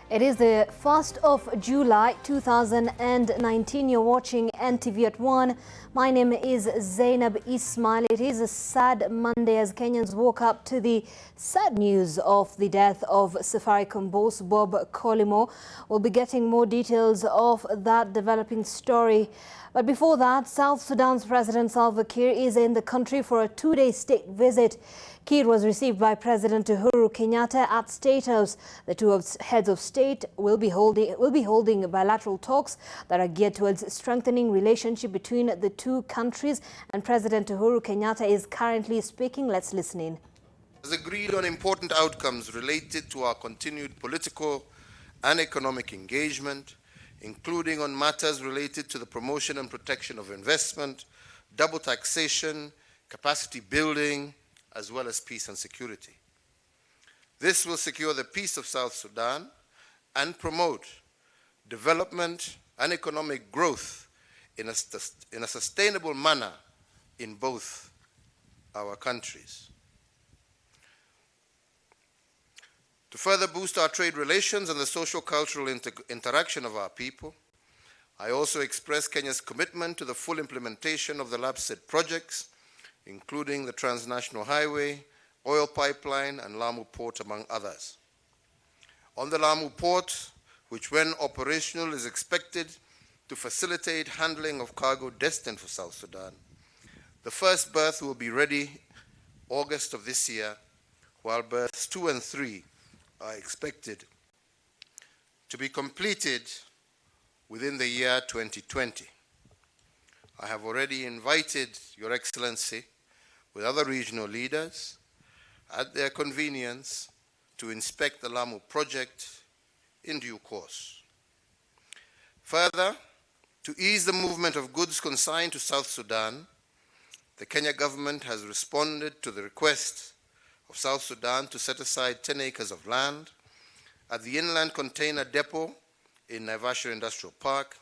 It is the 1st of July 2019. You're watching NTV at 1. My name is Zainab Ismail. It is a sad Monday as Kenyans woke up to the sad news of the death of Safaricom boss Bob Collymore. We'll be getting more details of that developing story. But before that, South Sudan's President Salva Kiir is in the country for a two-day state visit. Kiir was received by President Uhuru Kenyatta at State House. The two heads of state will be holding bilateral talks that are geared towards strengthening relationship between the two countries. And President Uhuru Kenyatta is currently speaking. Let's listen in. Has agreed on important outcomes related to our continued political and economic engagement, including on matters related to the promotion and protection of investment, double taxation, capacity building, as well as peace and security. This will secure the peace of South Sudan and promote development and economic growth in a sustainable manner in both our countries. To further boost our trade relations and the social-cultural interaction of our people, I also express Kenya's commitment to the full implementation of the LAPSSET projects, including the Transnational Highway, oil pipeline, and Lamu Port, among others. On the Lamu Port, which when operational is expected to facilitate handling of cargo destined for South Sudan, the first berth will be ready August of this year, while berths 2 and 3 are expected to be completed within the year 2020. I have already invited Your Excellency with other regional leaders at their convenience to inspect the Lamu project in due course. Further, to ease the movement of goods consigned to South Sudan, the Kenya government has responded to the request of South Sudan to set aside 10 acres of land at the inland container depot in Naivasha Industrial Park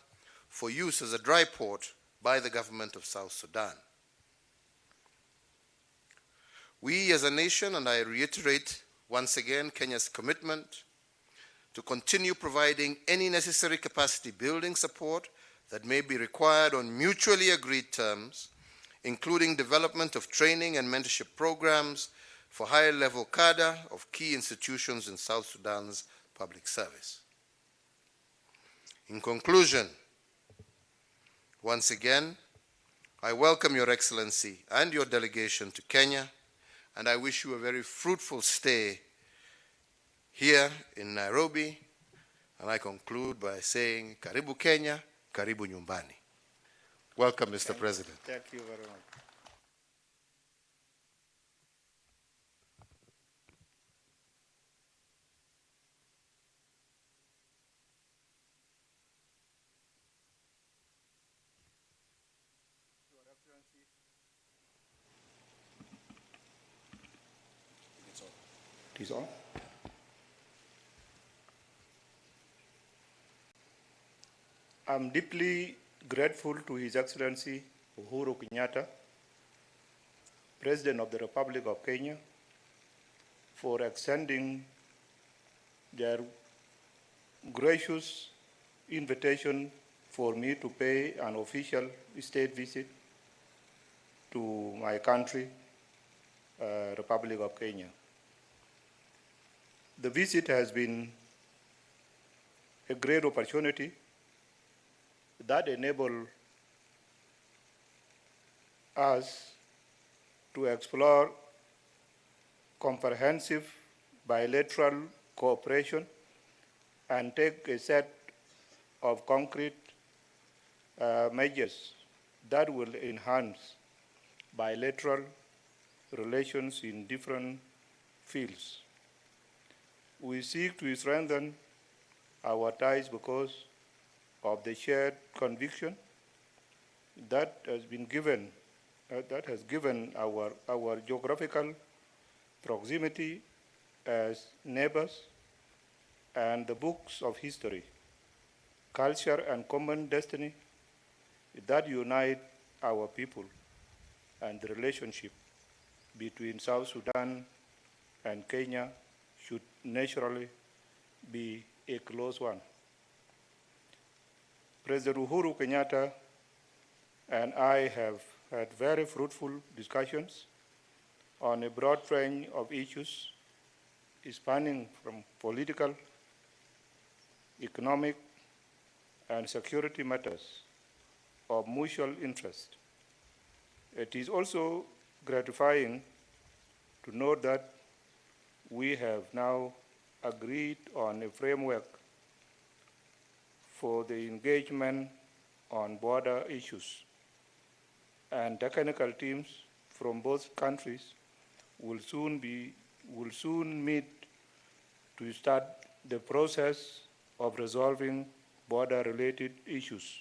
for use as a dry port by the government of South Sudan. We as a nation, and I reiterate once again Kenya's commitment to continue providing any necessary capacity building support that may be required on mutually agreed terms, including development of training and mentorship programs for higher level cadre of key institutions in South Sudan's public service. In conclusion, once again, I welcome Your Excellency and your delegation to Kenya, and I wish you a very fruitful stay here in Nairobi. And I conclude by saying, Karibu Kenya, Karibu Nyumbani. Welcome, Mr. President. Thank you very much. It is on. I'm deeply grateful to His Excellency Uhuru Kenyatta, President of the Republic of Kenya, for extending their gracious invitation for me to pay an official state visit to my country, Republic of Kenya. The visit has been a great opportunity that enables us to explore comprehensive bilateral cooperation and take a set of concrete measures that will enhance bilateral relations in different fields. We seek to strengthen our ties because of the shared conviction that has been given, that has given our geographical proximity as neighbors and the books of history, culture, and common destiny that unite our people, and the relationship between South Sudan and Kenya should naturally be a close one. President Uhuru Kenyatta and I have had very fruitful discussions on a broad range of issues spanning from political, economic, and security matters of mutual interest. It is also gratifying to note that we have now agreed on a framework for the engagement on border issues, and technical teams from both countries will soon meet to start the process of resolving border-related issues.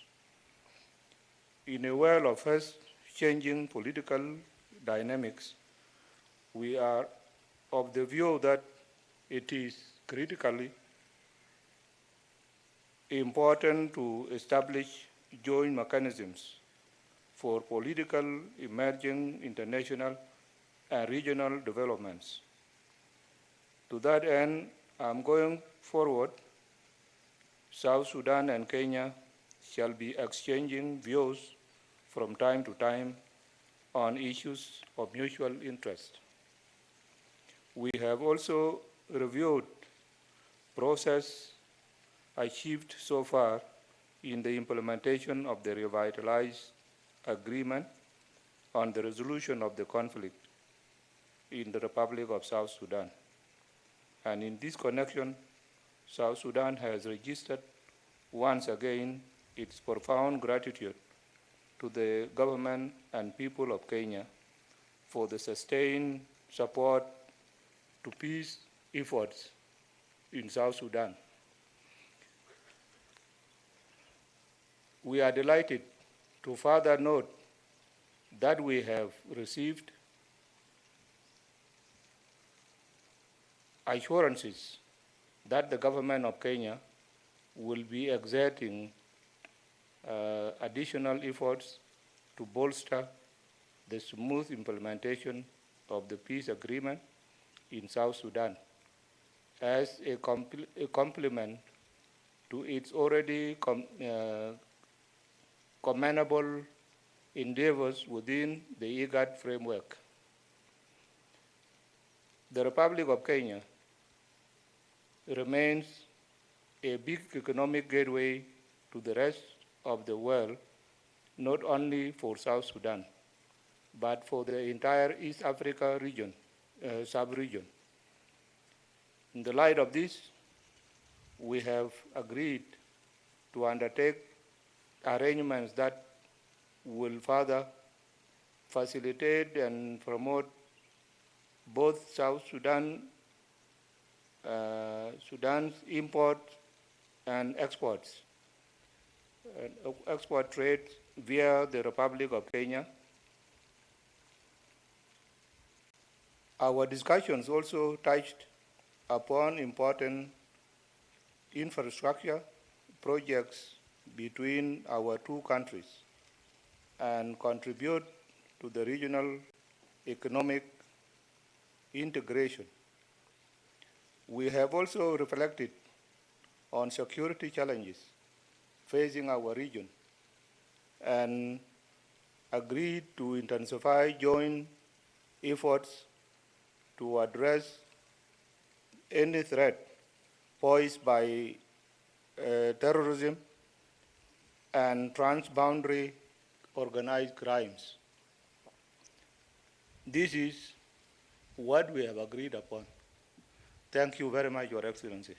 In a world of fast-changing political dynamics, we are of the view that it is critically important to establish joint mechanisms for political, emerging, international, and regional developments. To that end, I'm going forward. South Sudan and Kenya shall be exchanging views from time to time on issues of mutual interest. We have also reviewed process achieved so far in the implementation of the revitalized agreement on the resolution of the conflict in the Republic of South Sudan. And in this connection, South Sudan has registered once again its profound gratitude to the government and people of Kenya for the sustained support to peace efforts in South Sudan. We are delighted to further note that we have received assurances that the government of Kenya will be exerting additional efforts to bolster the smooth implementation of the peace agreement in South Sudan as a complement to its already commendable endeavors within the IGAD framework. The Republic of Kenya remains a big economic gateway to the rest of the world, not only for South Sudan, but for the entire East Africa region, sub-region. In the light of this, we have agreed to undertake arrangements that will further facilitate and promote both South Sudan's imports and exports, export trade via the Republic of Kenya. Our discussions also touched upon important infrastructure projects between our two countries and contribute to the regional economic integration. We have also reflected on security challenges facing our region and agreed to intensify joint efforts to address any threat posed by terrorism and transboundary organized crimes. This is what we have agreed upon. Thank you very much, Your Excellency.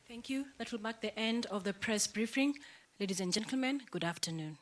Thank you. That will mark the end of the press briefing. Ladies and gentlemen, good afternoon.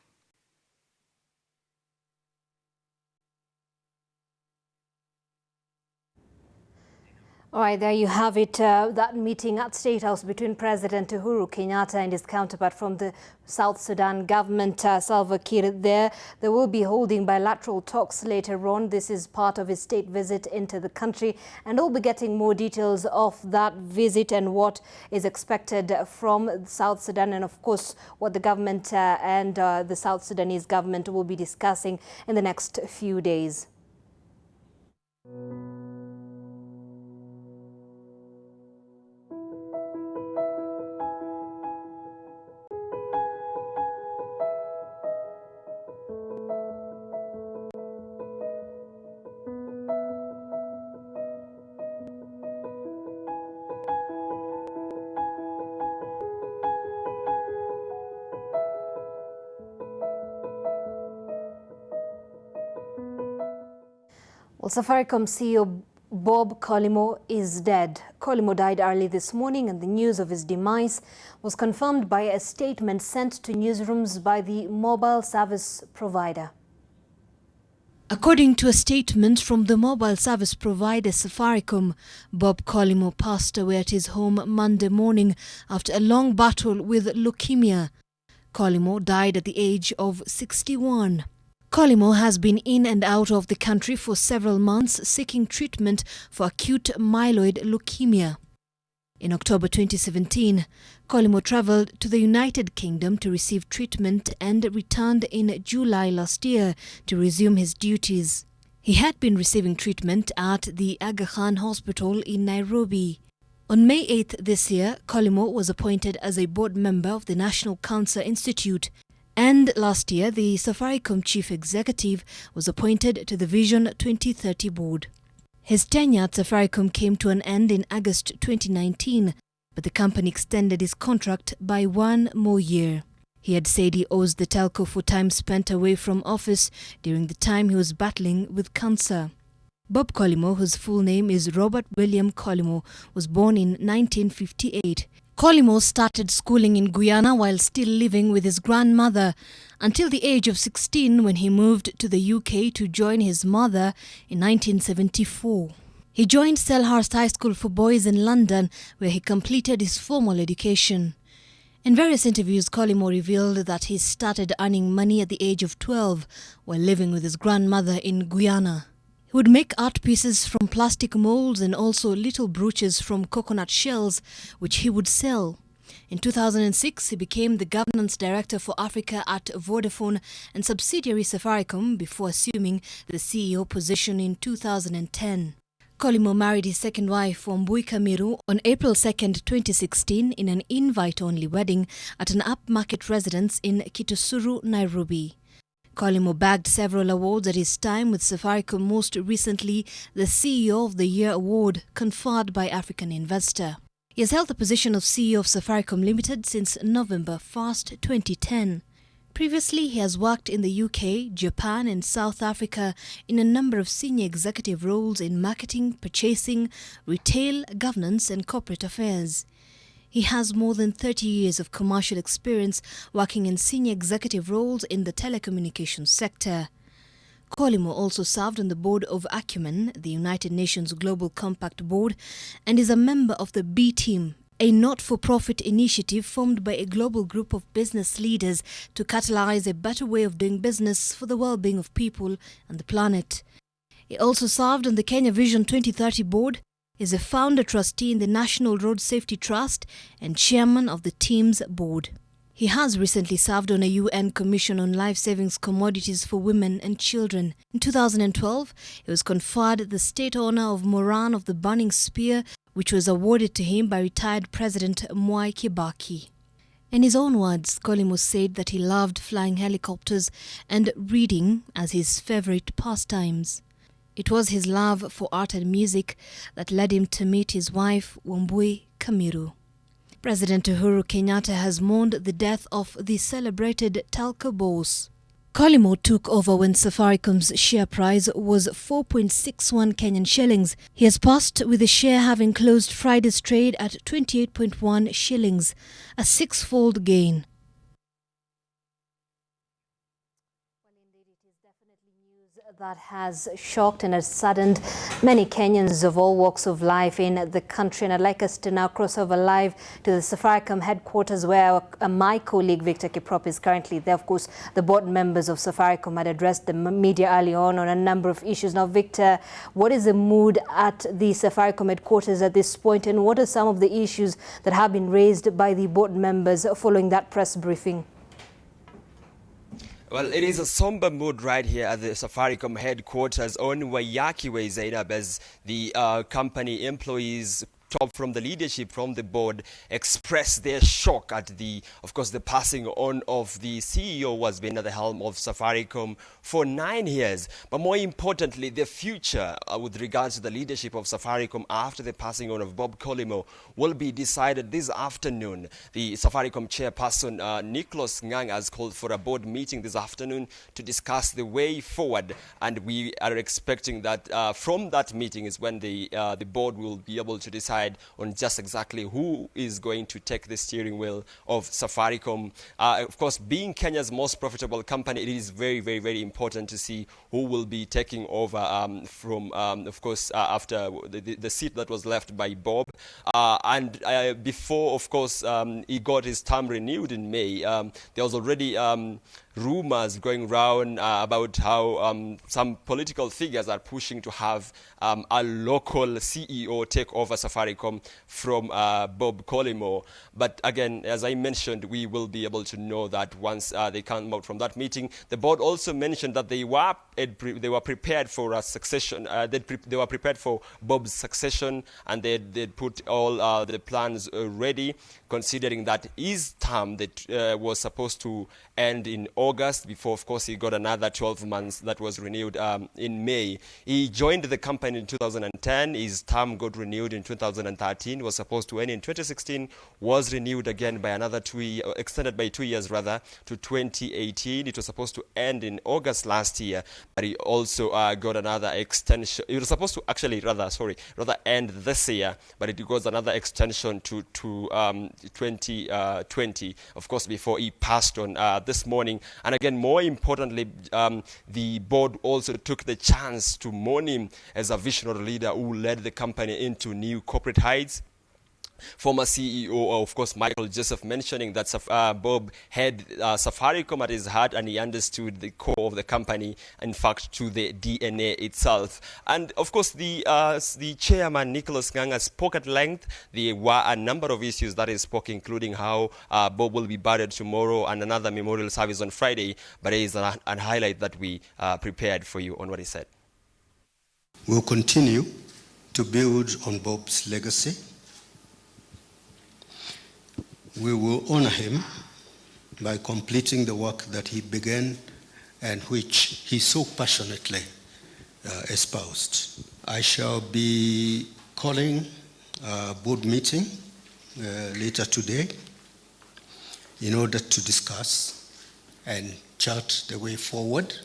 All right, there you have it, that meeting at State House between President Uhuru Kenyatta and his counterpart from the South Sudan government, Salva Kiir. They will be holding bilateral talks later on. This is part of his state visit into the country, and we'll be getting more details of that visit and what is expected from South Sudan, and of course what the government and the South Sudanese government will be discussing in the next few days. Well, Safaricom CEO Bob Collymore is dead. Collymore died early this morning, and the news of his demise was confirmed by a statement sent to newsrooms by the mobile service provider. According to a statement from the mobile service provider Safaricom, Bob Collymore passed away at his home Monday morning after a long battle with leukemia. Collymore died at the age of 61. Collymore has been in and out of the country for several months seeking treatment for acute myeloid leukemia. In October 2017, Collymore travelled to the United Kingdom to receive treatment and returned in July last year to resume his duties. He had been receiving treatment at the Aga Khan Hospital in Nairobi. On May 8 this year, Collymore was appointed as a board member of the National Cancer Institute, and last year the Safaricom chief executive was appointed to the Vision 2030 board. His tenure at Safaricom came to an end in August 2019, but the company extended his contract by 1 more year. He had said he owes the telco for time spent away from office during the time he was battling with cancer. Bob Collymore, whose full name is Robert William Collymore, was born in 1958. Collymore started schooling in Guyana while still living with his grandmother until the age of 16 when he moved to the UK to join his mother in 1974. He joined Selhurst High School for Boys in London, where he completed his formal education. In various interviews, Collymore revealed that he started earning money at the age of 12 while living with his grandmother in Guyana. He would make art pieces from plastic molds and also little brooches from coconut shells, which he would sell. In 2006, he became the governance director for Africa at Vodafone and subsidiary Safaricom before assuming the CEO position in 2010. Collymore married his second wife, Wambui Kamiru, on April 2, 2016 in an invite-only wedding at an upmarket residence in Kitusuru, Nairobi. Collymore bagged several awards at his time with Safaricom, most recently the CEO of the Year award conferred by African Investor. He has held the position of CEO of Safaricom Limited since November 1, 2010. Previously, he has worked in the UK, Japan and South Africa in a number of senior executive roles in marketing, purchasing, retail, governance and corporate affairs. He has more than 30 years of commercial experience working in senior executive roles in the telecommunications sector. Collymore also served on the board of Acumen, the United Nations Global Compact Board, and is a member of the B Team, a not-for-profit initiative formed by a global group of business leaders to catalyze a better way of doing business for the well-being of people and the planet. He also served on the Kenya Vision 2030 board, is a founder trustee in the National Road Safety Trust and chairman of the team's board. He has recently served on a UN Commission on Life Savings Commodities for Women and Children. In 2012, he was conferred the State Honor of Moran of the Burning Spear, which was awarded to him by retired President Mwai Kibaki. In his own words, Collymore said that he loved flying helicopters and reading as his favorite pastimes. It was his love for art and music that led him to meet his wife, Wambui Kamiru. President Uhuru Kenyatta has mourned the death of the celebrated telco boss. Collymore took over when Safaricom's share price was 4.61 Kenyan shillings. He has passed with the share having closed Friday's trade at 28.1 shillings, a six-fold gain. That has shocked and has saddened many Kenyans of all walks of life in the country. And I'd like us to now cross over live to the Safaricom headquarters where my colleague Victor Kiprop is currently there. Of course, the board members of Safaricom had addressed the media early on a number of issues. Now, Victor, what is the mood at the Safaricom headquarters at this point, and what are some of the issues that have been raised by the board members following that press briefing? Well, it is a somber mood right here at the Safaricom headquarters on Waiyaki Way, Zainab, as the company employees, top from the leadership, from the board, expressed their shock at of course, the passing on of the CEO who has been at the helm of Safaricom for 9 years. But more importantly, the future with regards to the leadership of Safaricom after the passing on of Bob Collymore will be decided this afternoon. The Safaricom chairperson, Nicholas Ngang, has called for a board meeting this afternoon to discuss the way forward. And we are expecting that from that meeting is when the board will be able to decide on just exactly who is going to take the steering wheel of Safaricom. Of course, being Kenya's most profitable company, it is very, very, very important to see who will be taking over from, of course, after the seat that was left by Bob. And before, of course, he got his term renewed in May, there was already rumors going around about how some political figures are pushing to have a local CEO take over Safaricom from Bob Collymore. But again, as I mentioned, we will be able to know that once they come out from that meeting. The board also mentioned that they were prepared for a succession. They were prepared for Bob's succession, and they put all the plans ready, considering that his term that was supposed to end in August before, of course, he got another 12 months that was renewed in May. He joined the company in 2010. His term got renewed in 2013. Was supposed to end in 2016. Was renewed again by another 2 years, extended by 2 years rather, to 2018. It was supposed to end in August last year, but he also got another extension. It was supposed to actually rather end this year, but it was another extension to 2020, of course, before he passed on this morning. And again, more importantly, the board also took the chance to mourn him as a visionary leader who led the company into new corporate heights. Former CEO, of course, Michael Joseph, mentioning that Bob had Safaricom at his heart, and he understood the core of the company, in fact, to the DNA itself. And of course, the chairman, Nicholas Nganga, spoke at length. There were a number of issues that he spoke, including how Bob will be buried tomorrow and another memorial service on Friday. But it is a highlight that we prepared for you on what he said. We'll continue to build on Bob's legacy. We will honor him by completing the work that he began and which he so passionately espoused. I shall be calling a board meeting later today in order to discuss and chart the way forward.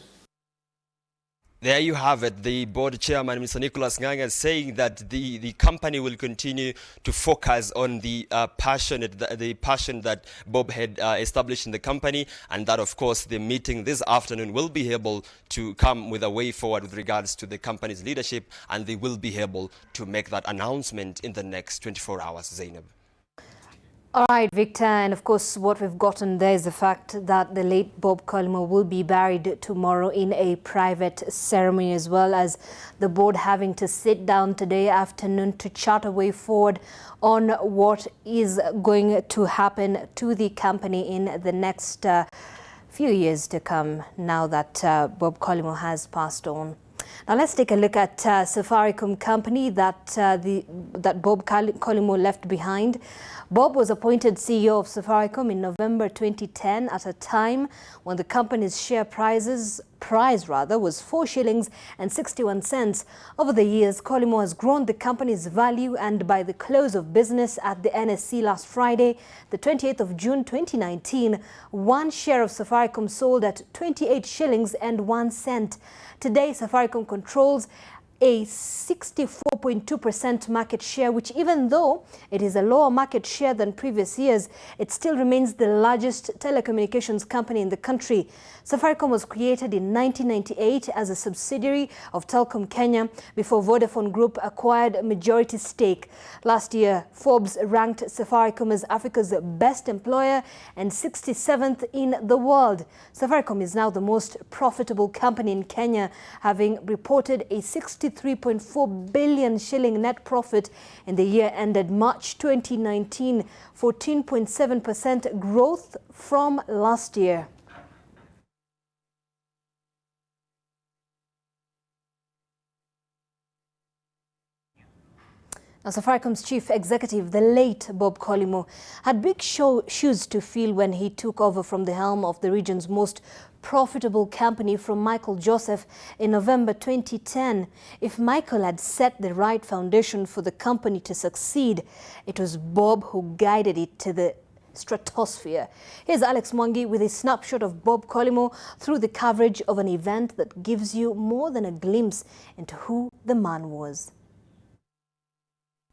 There you have it. The board chairman, Mr. Nicholas Nganga, saying that the company will continue to focus on the passion that Bob had established in the company, and that, of course, the meeting this afternoon will be able to come with a way forward with regards to the company's leadership, and they will be able to make that announcement in the next 24 hours, Zainab. All right, Victor, and of course what we've gotten there is the fact that the late Bob Collymore will be buried tomorrow in a private ceremony, as well as the board having to sit down today afternoon to chart a way forward on what is going to happen to the company in the next few years to come, now that Bob Collymore has passed on. Now let's take a look at Safaricom company that Bob Collymore left behind. Bob was appointed CEO of Safaricom in November 2010 at a time when the company's share price was 4 shillings and 61 cents. Over the years, Collymore has grown the company's value, and by the close of business at the NSE last Friday, the 28th of June 2019, one share of Safaricom sold at 28 shillings and 1 cent. Today, Safaricom controls a 64.2% market share, which, even though it is a lower market share than previous years, it still remains the largest telecommunications company in the country. Safaricom was created in 1998 as a subsidiary of Telkom Kenya before Vodafone Group acquired a majority stake. Last year, Forbes ranked Safaricom as Africa's best employer and 67th in the world. Safaricom is now the most profitable company in Kenya, having reported a 63.4 billion shilling net profit in the year ended March 2019, 14.7% growth from last year. Safaricom's chief executive, the late Bob Collymore, had big shoes to fill when he took over from the helm of the region's most profitable company from Michael Joseph in November 2010. If Michael had set the right foundation for the company to succeed, it was Bob who guided it to the stratosphere. Here's Alex Mwangi with a snapshot of Bob Collymore through the coverage of an event that gives you more than a glimpse into who the man was.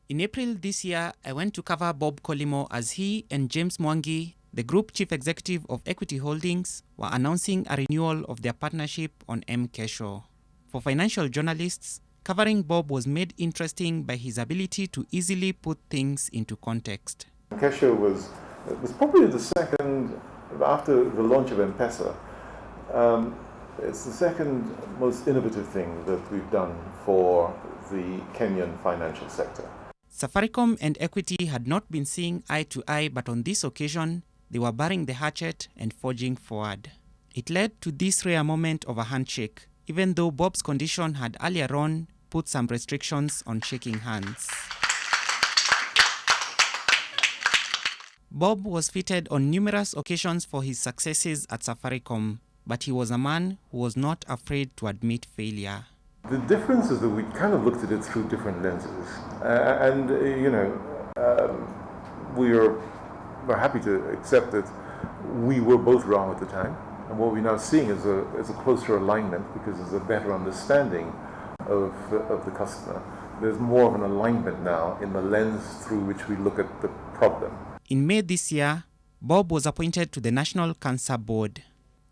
In April this year, I went to cover Bob Collymore as he and James Mwangi, the group chief executive of Equity Holdings, were announcing a renewal of their partnership on M. Kesho. For financial journalists, covering Bob was made interesting by his ability to easily put things into context. Kesho was probably the second, after the launch of M-Pesa, it's the second most innovative thing that we've done for the Kenyan financial sector. Safaricom and Equity had not been seeing eye to eye, but on this occasion, they were burying the hatchet and forging forward. It led to this rare moment of a handshake, even though Bob's condition had earlier on put some restrictions on shaking hands. Bob was feted on numerous occasions for his successes at Safaricom, but he was a man who was not afraid to admit failure. The difference is that we kind of looked at it through different lenses. We're happy to accept that we were both wrong at the time. And what we're now seeing is a closer alignment because there's a better understanding of the customer. There's more of an alignment now in the lens through which we look at the problem. In May this year, Bob was appointed to the National Cancer Board.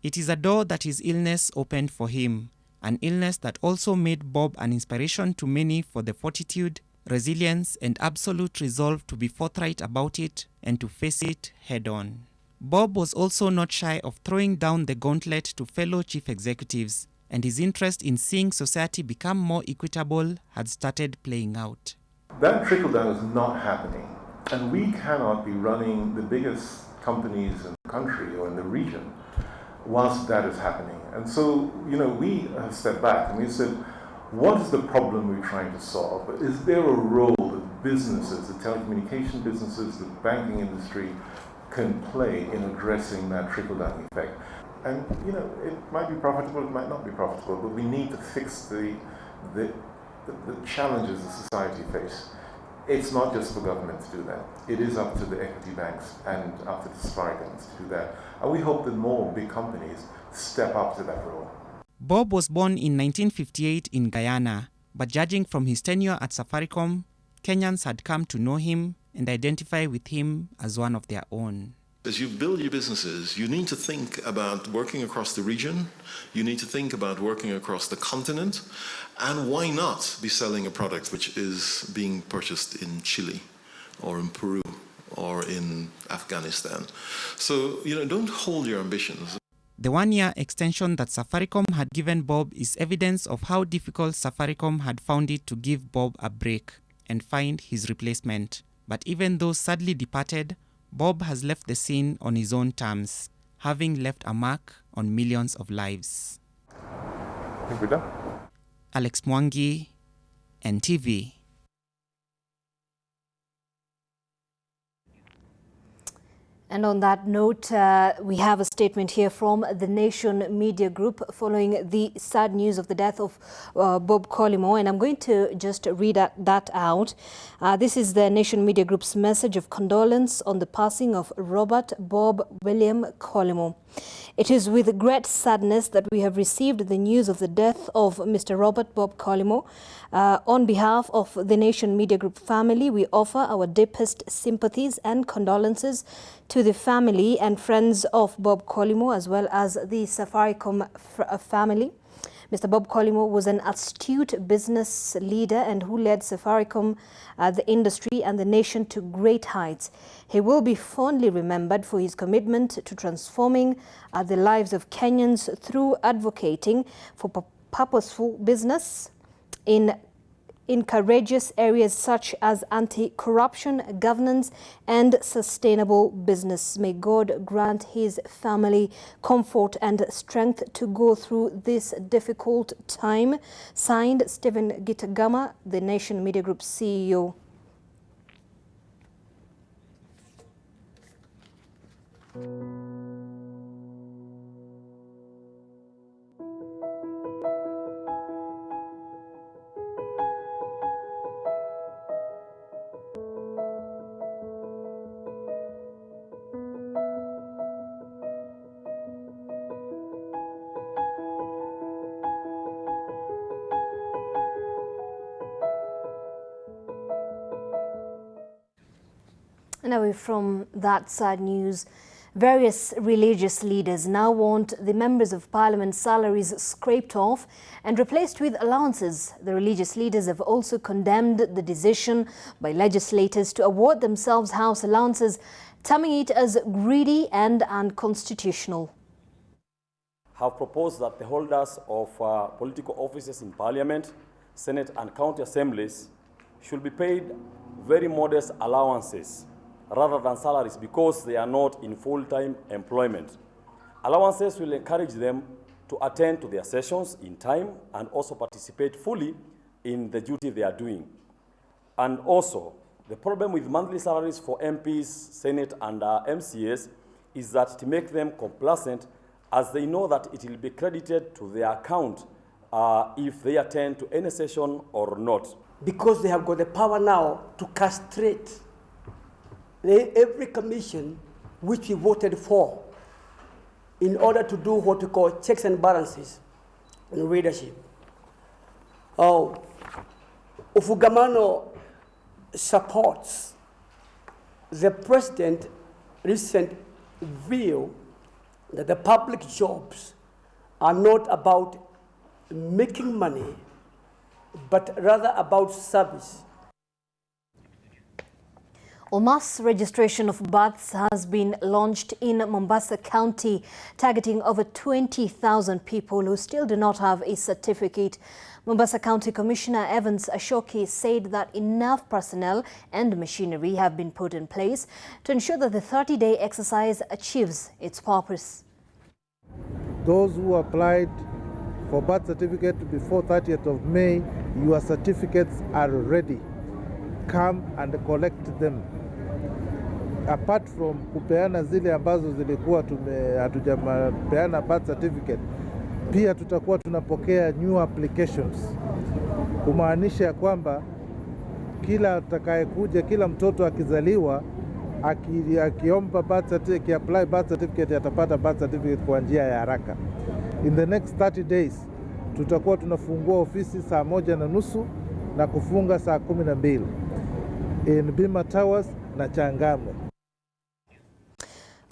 It is a door that his illness opened for him, an illness that also made Bob an inspiration to many for the fortitude, resilience, and absolute resolve to be forthright about it and to face it head-on. Bob was also not shy of throwing down the gauntlet to fellow chief executives, and his interest in seeing society become more equitable had started playing out. That trickle-down is not happening, and we cannot be running the biggest companies in the country or in the region whilst that is happening. And so, we have stepped back and we said, what is the problem we're trying to solve? Is there a role that businesses, the telecommunication businesses, the banking industry can play in addressing that trickle-down effect? And, it might be profitable, it might not be profitable, but we need to fix the challenges that society face. It's not just for government to do that. It is up to the equity banks and up to the Safaricom's to do that. And we hope that more big companies step up to that role. Bob was born in 1958 in Guyana, but judging from his tenure at Safaricom, Kenyans had come to know him and identify with him as one of their own. As you build your businesses, you need to think about working across the region, you need to think about working across the continent, and why not be selling a product which is being purchased in Chile, or in Peru, or in Afghanistan. So, don't hold your ambitions. The one-year extension that Safaricom had given Bob is evidence of how difficult Safaricom had found it to give Bob a break and find his replacement. But even though sadly departed, Bob has left the scene on his own terms, having left a mark on millions of lives. I think we're done. Alex Mwangi, NTV. And on that note, we have a statement here from the Nation Media Group following the sad news of the death of Bob Collymore. And I'm going to just read that out. This is the Nation Media Group's message of condolence on the passing of Robert Bob William Collymore. It is with great sadness that we have received the news of the death of Mr. Robert Bob Collymore. On behalf of the Nation Media Group family, we offer our deepest sympathies and condolences to the family and friends of Bob Collymore, as well as the Safaricom family. Mr. Bob Collymore was an astute business leader and who led Safaricom, the industry and the nation to great heights. He will be fondly remembered for his commitment to transforming the lives of Kenyans through advocating for purposeful business in courageous areas such as anti-corruption, governance, and sustainable business. May God grant his family comfort and strength to go through this difficult time. Signed, Stephen Gitagama, the Nation Media Group CEO. And away from that sad news, various religious leaders now want the members of parliament's salaries scraped off and replaced with allowances. The religious leaders have also condemned the decision by legislators to award themselves house allowances, terming it as greedy and unconstitutional. Have proposed that the holders of political offices in Parliament, Senate and county assemblies should be paid very modest allowances rather than salaries because they are not in full-time employment. Allowances will encourage them to attend to their sessions in time and also participate fully in the duty they are doing. And also, the problem with monthly salaries for MPs, Senate and MCAs is that to make them complacent, as they know that it will be credited to their account if they attend to any session or not. Because they have got the power now to castrate every commission which we voted for in order to do what we call checks and balances in leadership. Ufugamano supports the president's recent view that the public jobs are not about making money, but rather about service. A mass registration of births has been launched in Mombasa County, targeting over 20,000 people who still do not have a certificate. Mombasa County Commissioner Evans Ashoki said that enough personnel and machinery have been put in place to ensure that the 30-day exercise achieves its purpose. Those who applied for birth certificate before 30th of May, your certificates are ready. Come and collect them. Apart from kupeana zile ambazo zilikuwa hatujapeana birth certificate, pia tutakuwa tunapokea new applications, kumaanisha ya kwamba kila atakayekuja, kila mtoto akizaliwa akiomba birth certificate, apply birth certificate, atapata birth certificate kwa njia ya haraka. In the next 30 days tutakuwa tunafungua ofisi saa 1:30 na kufunga saa 12 in Bima Towers na Changamwe.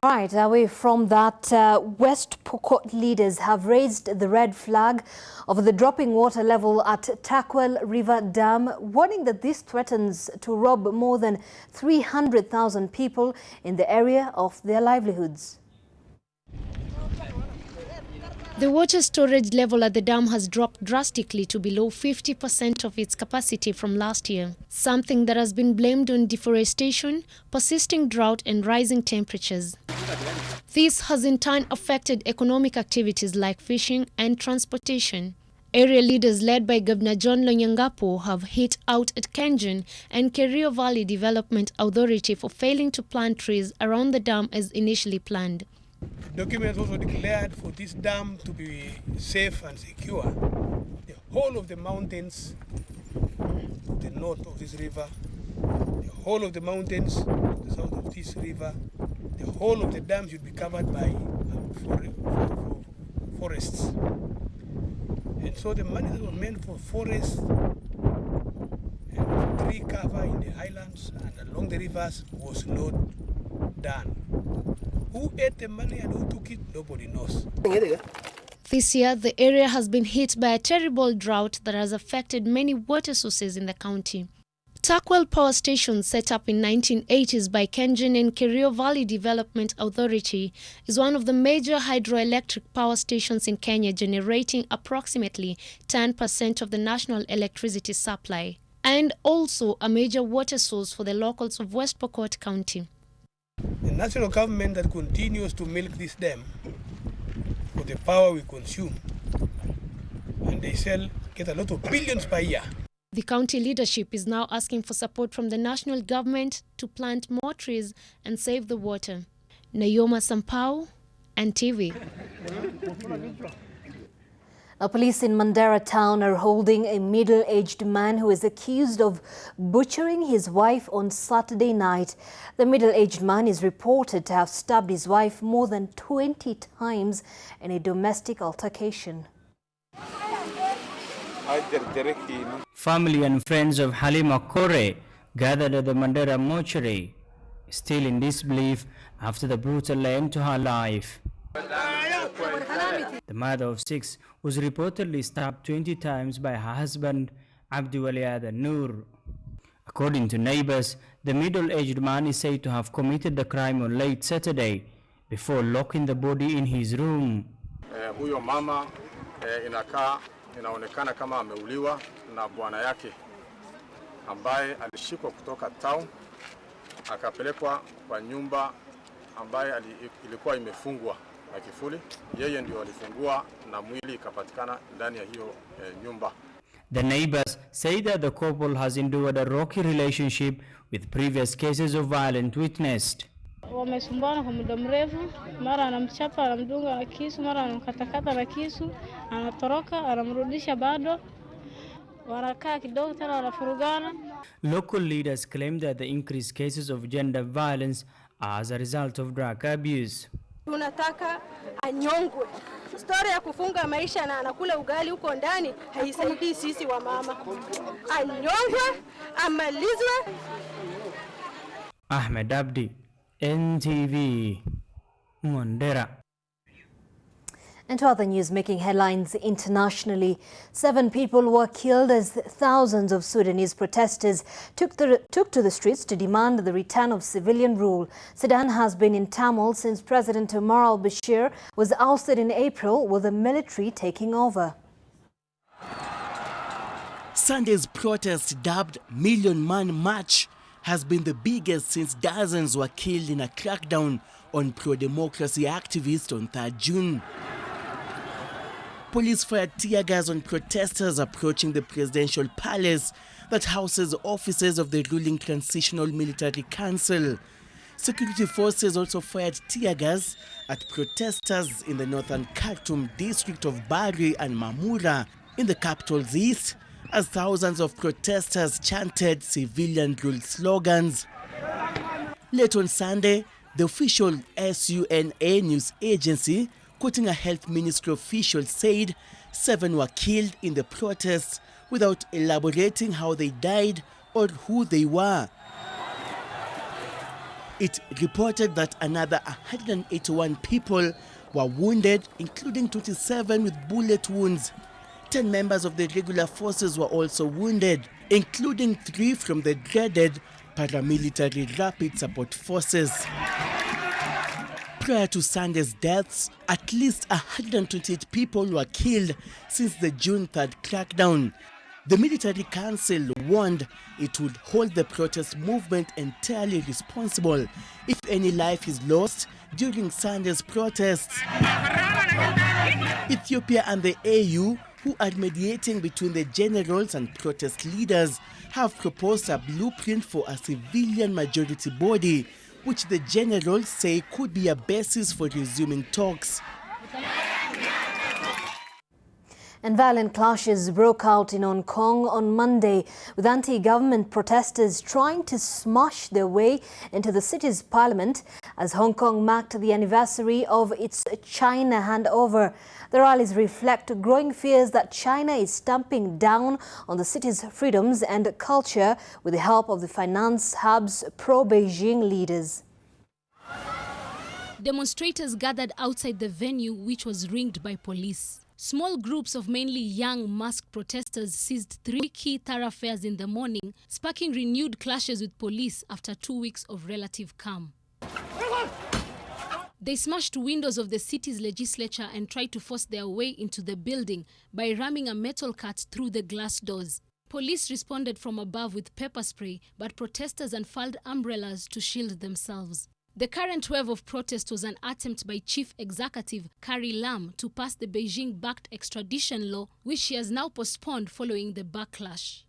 All right, away from that, West Pokot leaders have raised the red flag of the dropping water level at Takwel River Dam, warning that this threatens to rob more than 300,000 people in the area of their livelihoods. The water storage level at the dam has dropped drastically to below 50% of its capacity from last year, something that has been blamed on deforestation, persisting drought and rising temperatures. This has in turn affected economic activities like fishing and transportation. Area leaders led by Governor John Lonyangapo have hit out at Kenjun and Kerio Valley Development Authority for failing to plant trees around the dam as initially planned. Documents also declared for this dam to be safe and secure. The whole of the mountains, the north of this river, the whole of the mountains, the south of this river, the whole of the dam should be covered by forests. And so the money that was meant for forests and tree cover in the highlands and along the rivers was not done. Who ate the money and who took it, nobody knows. This year, the area has been hit by a terrible drought that has affected many water sources in the county. Takwel Power Station, set up in 1980s by Kenjun and Kerio Valley Development Authority, is one of the major hydroelectric power stations in Kenya, generating approximately 10% of the national electricity supply, and also a major water source for the locals of West Pokot County. The national government that continues to milk this dam for the power we consume, and they get a lot of billions per year. The county leadership is now asking for support from the national government to plant more trees and save the water. Nayoma Sampao, NTV. Police in Mandera town are holding a middle-aged man who is accused of butchering his wife on Saturday night. The middle-aged man is reported to have stabbed his wife more than 20 times in a domestic altercation. Family and friends of Halima Kore gathered at the Mandera mortuary, still in disbelief after the brutal end to her life. The mother of 6 was reportedly stabbed 20 times by her husband, Abdiwaliad Noor. According to neighbors, the middle-aged man is said to have committed the crime on late Saturday before locking the body in his room. Huyo mama inaonekana kama ameuliwa na bwana yake ambaye alishikwa kutoka town akapelekwa kwa nyumba ambaye ilikuwa imefungwa na kifuli. Yeye ndio alifungua na mwili ikapatikana ndani ya hiyo nyumba. The neighbors say that the couple has endured a rocky relationship with previous cases of violent witnessed. Wamesumbana kwa muda mrefu, mara anamchapa, anamdunga na kisu, mara anamkatakata na kisu, anatoroka, anamrudisha bado. Wanakaa kidogo tena wanafurugana. Local leaders claim that the increased cases of gender violence are as a result of drug abuse. Tunataka anyongwe. Story ya kufunga maisha na anakula ugali huko ndani haisaidii sisi wa mama. Anyongwe, amalizwe. Ahmed Abdi, NTV, Mandera. And to other news making headlines internationally, 7 people were killed as thousands of Sudanese protesters took to the streets to demand the return of civilian rule. Sudan has been in turmoil since President Omar al-Bashir was ousted in April, with the military taking over. Sunday's protest, dubbed Million Man March, has been the biggest since dozens were killed in a crackdown on pro-democracy activists on 3rd June. Police fired tear gas on protesters approaching the presidential palace that houses offices of the ruling Transitional Military Council. Security forces also fired tear gas at protesters in the northern Khartoum district of Bari and Mamura in the capital's east, as thousands of protesters chanted civilian rule slogans. Late on Sunday, the official SUNA news agency, quoting a health ministry official, said 7 were killed in the protests without elaborating how they died or who they were. It reported that another 181 people were wounded, including 27 with bullet wounds. 10 members of the regular forces were also wounded, including 3 from the dreaded paramilitary rapid support forces. Prior to Sunday's deaths, at least 128 people were killed since the June 3rd crackdown. The military council warned it would hold the protest movement entirely responsible if any life is lost during Sunday's protests. Ethiopia and the AU, who are mediating between the generals and protest leaders, have proposed a blueprint for a civilian majority body, which the generals say could be a basis for resuming talks. And violent clashes broke out in Hong Kong on Monday, with anti-government protesters trying to smash their way into the city's parliament as Hong Kong marked the anniversary of its China handover. The rallies reflect growing fears that China is stamping down on the city's freedoms and culture with the help of the finance hub's pro-Beijing leaders. Demonstrators gathered outside the venue, which was ringed by police. Small groups of mainly young masked protesters seized 3 key thoroughfares in the morning, sparking renewed clashes with police after 2 weeks of relative calm. They smashed windows of the city's legislature and tried to force their way into the building by ramming a metal cart through the glass doors. Police responded from above with pepper spray, but protesters unfurled umbrellas to shield themselves. The current wave of protest was an attempt by Chief Executive Carrie Lam to pass the Beijing-backed extradition law, which she has now postponed following the backlash.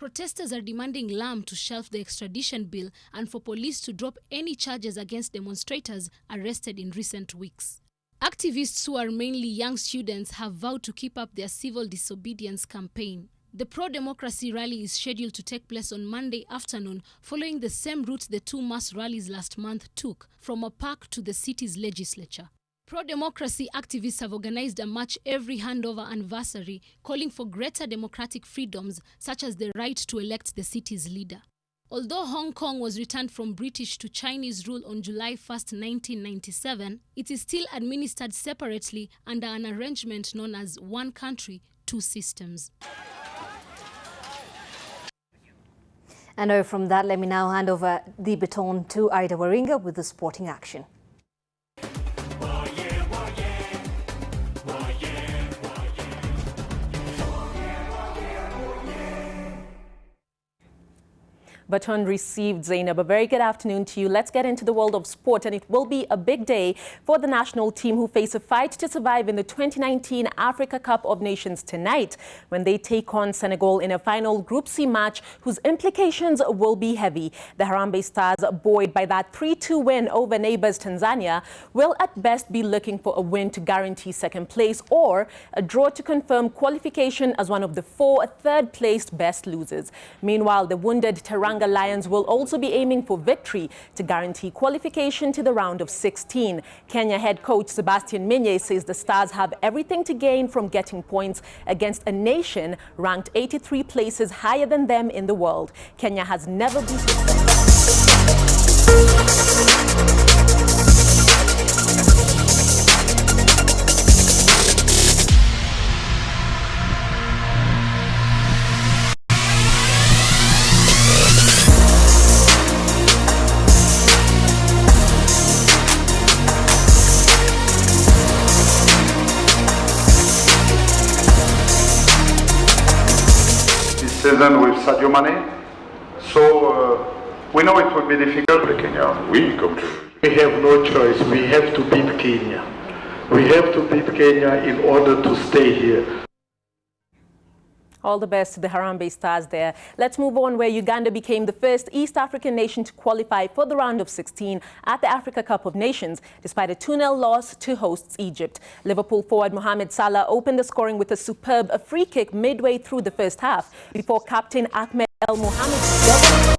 Protesters are demanding LAM to shelf the extradition bill and for police to drop any charges against demonstrators arrested in recent weeks. Activists, who are mainly young students, have vowed to keep up their civil disobedience campaign. The pro-democracy rally is scheduled to take place on Monday afternoon, following the same route the two mass rallies last month took, from a park to the city's legislature. Pro-democracy activists have organized a march every handover anniversary, calling for greater democratic freedoms, such as the right to elect the city's leader. Although Hong Kong was returned from British to Chinese rule on July 1, 1997, it is still administered separately under an arrangement known as One Country, Two Systems. And away from that, let me now hand over the baton to Aida Waringa with the sporting action. Baton received, Zainab. A very good afternoon to you. Let's get into the world of sport, and it will be a big day for the national team, who face a fight to survive in the 2019 Africa Cup of Nations tonight when they take on Senegal in a final Group C match whose implications will be heavy. The Harambee Stars, buoyed by that 3-2 win over neighbors Tanzania, will at best be looking for a win to guarantee second place or a draw to confirm qualification as one of the 4 third-placed best losers. Meanwhile, the wounded Teranga Lions will also be aiming for victory to guarantee qualification to the round of 16. Kenya head coach Sebastian Minye says the Stars have everything to gain from getting points against a nation ranked 83 places higher than them in the world. Kenya has never beaten. Season with Sadio Mane, so we know it will be difficult. Kenya will come to. We have no choice. We have to beat Kenya. We have to beat Kenya in order to stay here. All the best to the Harambee Stars there. Let's move on, where Uganda became the first East African nation to qualify for the round of 16 at the Africa Cup of Nations, despite a 2-0 loss to hosts Egypt. Liverpool forward Mohamed Salah opened the scoring with a superb free kick midway through the first half, before captain Ahmed El Mohamed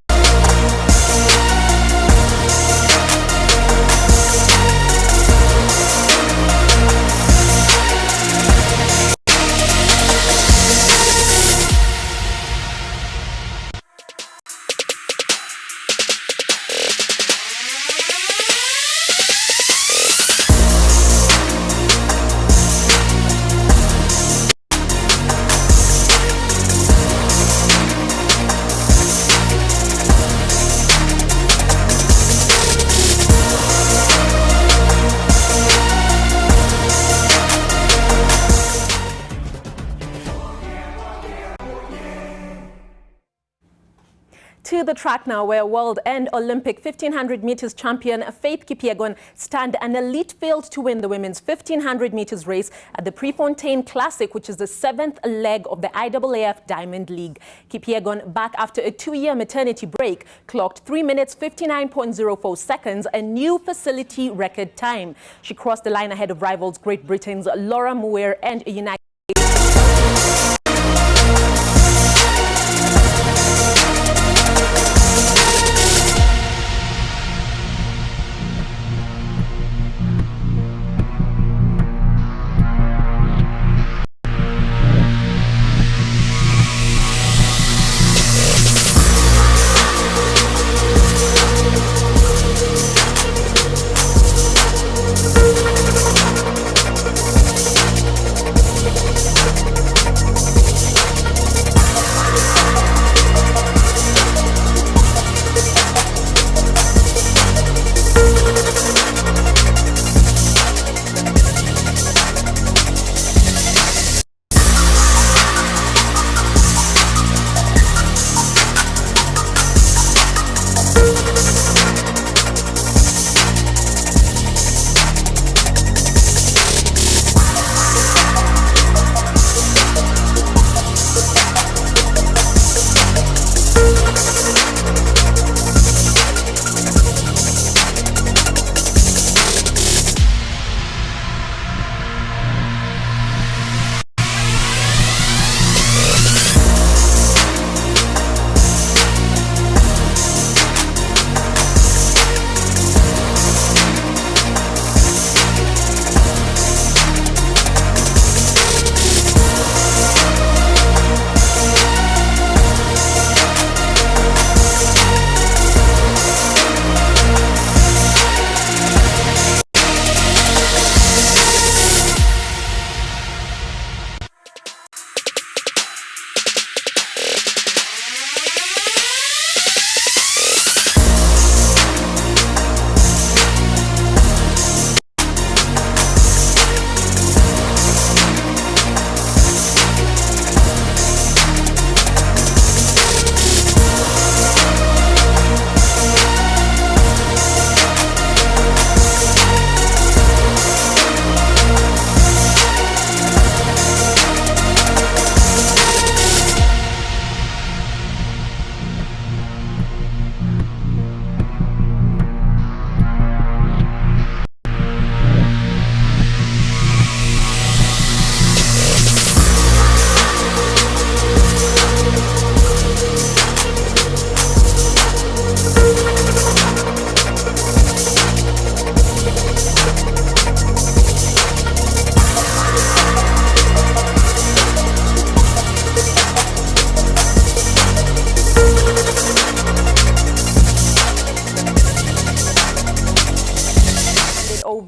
to the track now, where world and Olympic 1500 meters champion Faith Kipyegon stand an elite field to win the women's 1500 meters race at the Prefontaine Classic, which is the 7th leg of the IAAF Diamond League. Kipyegon, back after a 2-year maternity break, clocked 3 minutes 59.04 seconds, a new facility record time. She crossed the line ahead of rivals Great Britain's Laura Muir and United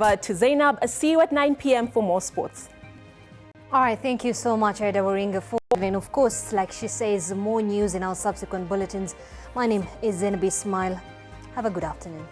over to Zainab. See you at 9 p.m. for more sports. All right, thank you so much, Aida Waringa, for and of course, like she says, more news in our subsequent bulletins. My name is Zainab Ismail. Have a good afternoon.